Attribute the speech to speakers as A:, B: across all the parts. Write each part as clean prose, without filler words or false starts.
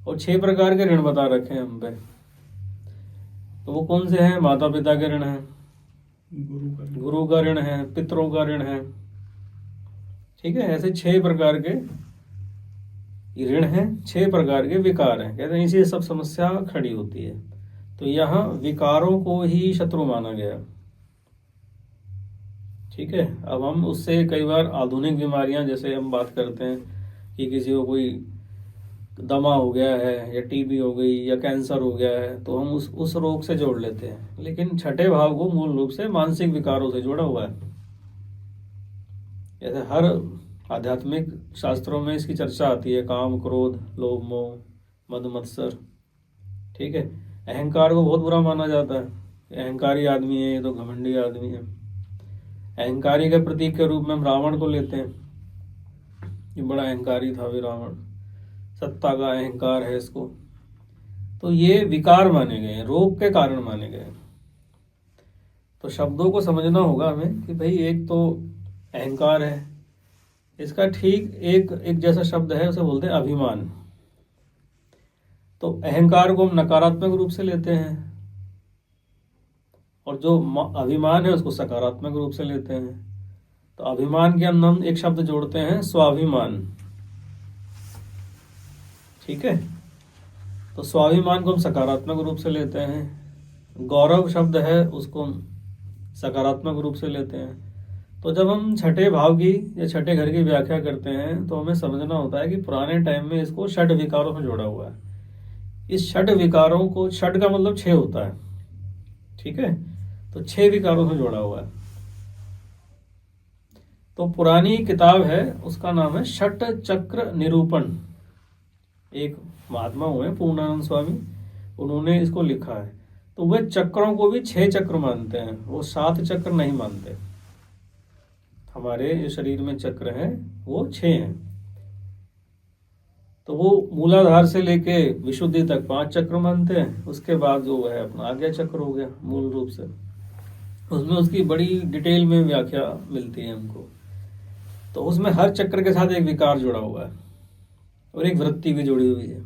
A: और 6 प्रकार के ऋण बता रखे हैं हम पे। तो वो कौन से हैं? माता पिता के ऋण हैं, गुरु का ऋण है, पितरों का ऋण है। ठीक है, ऐसे 6 प्रकार के ऋण हैं, 6 प्रकार के विकार हैं। कहते हैं इसी सब समस्या खड़ी होती है। तो यहाँ विकारों को ही शत्रु माना गया। ठीक है, अब हम उससे कई बार आधुनिक बीमारियां, जैसे हम बात करते हैं कि किसी को कोई दमा हो गया है या टीबी हो गई या कैंसर हो गया है, तो हम उस रोग से जोड़ लेते हैं। लेकिन छठे भाव को मूल रूप से मानसिक विकारों से जुड़ा हुआ है। जैसे हर आध्यात्मिक शास्त्रों में इसकी चर्चा आती है, काम, क्रोध, लोभ, मोह, मद, मत्सर। ठीक है, अहंकार को बहुत बुरा माना जाता है। अहंकारी आदमी है, ये तो घमंडी आदमी है। अहंकारी के प्रतीक के रूप में हम रावण को लेते हैं, ये बड़ा अहंकारी था भी रावण, सत्ता का अहंकार है इसको। तो ये विकार माने गए, रोग के कारण माने गए। तो शब्दों को समझना होगा हमें कि भाई एक तो अहंकार है, इसका ठीक एक जैसा शब्द है, उसे बोलते हैं अभिमान। तो अहंकार को हम नकारात्मक रूप से लेते हैं और जो अभिमान है उसको सकारात्मक रूप से लेते हैं। तो अभिमान के अंदर हम एक शब्द जोड़ते हैं, स्वाभिमान। ठीक है, तो स्वाभिमान को हम सकारात्मक रूप से लेते हैं। गौरव शब्द है, उसको हम सकारात्मक रूप से लेते हैं। तो जब हम छठे भाव की या छठे घर की व्याख्या करते हैं तो हमें समझना होता है कि पुराने टाइम में इसको षड विकारों में जोड़ा हुआ है। इस षड विकारों को, षड का मतलब 6 होता है। ठीक है, तो 6 विकारों से जोड़ा हुआ है। तो पुरानी किताब है, उसका नाम है षट चक्र निरूपण। एक महात्मा हुए पूर्णानंद स्वामी, उन्होंने इसको लिखा है। तो वे चक्रों को भी 6 चक्र मानते हैं, वो 7 चक्र नहीं मानते। हमारे जो शरीर में चक्र हैं वो 6 हैं। तो वो मूलाधार से लेके विशुद्धि तक 5 चक्र मानते हैं। उसके बाद जो है अपना आज्ञा चक्र हो गया मूल रूप से, उसमें उसकी बड़ी डिटेल में व्याख्या मिलती है हमको। तो उसमें हर चक्र के साथ एक विकार जुड़ा हुआ है और एक वृत्ति भी जुड़ी हुई है।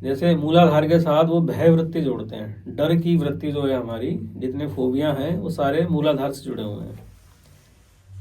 A: जैसे मूलाधार के साथ वो भय वृत्ति जोड़ते हैं, डर की वृत्ति जो है हमारी, जितने फोबिया हैं वो सारे मूलाधार से जुड़े हुए हैं।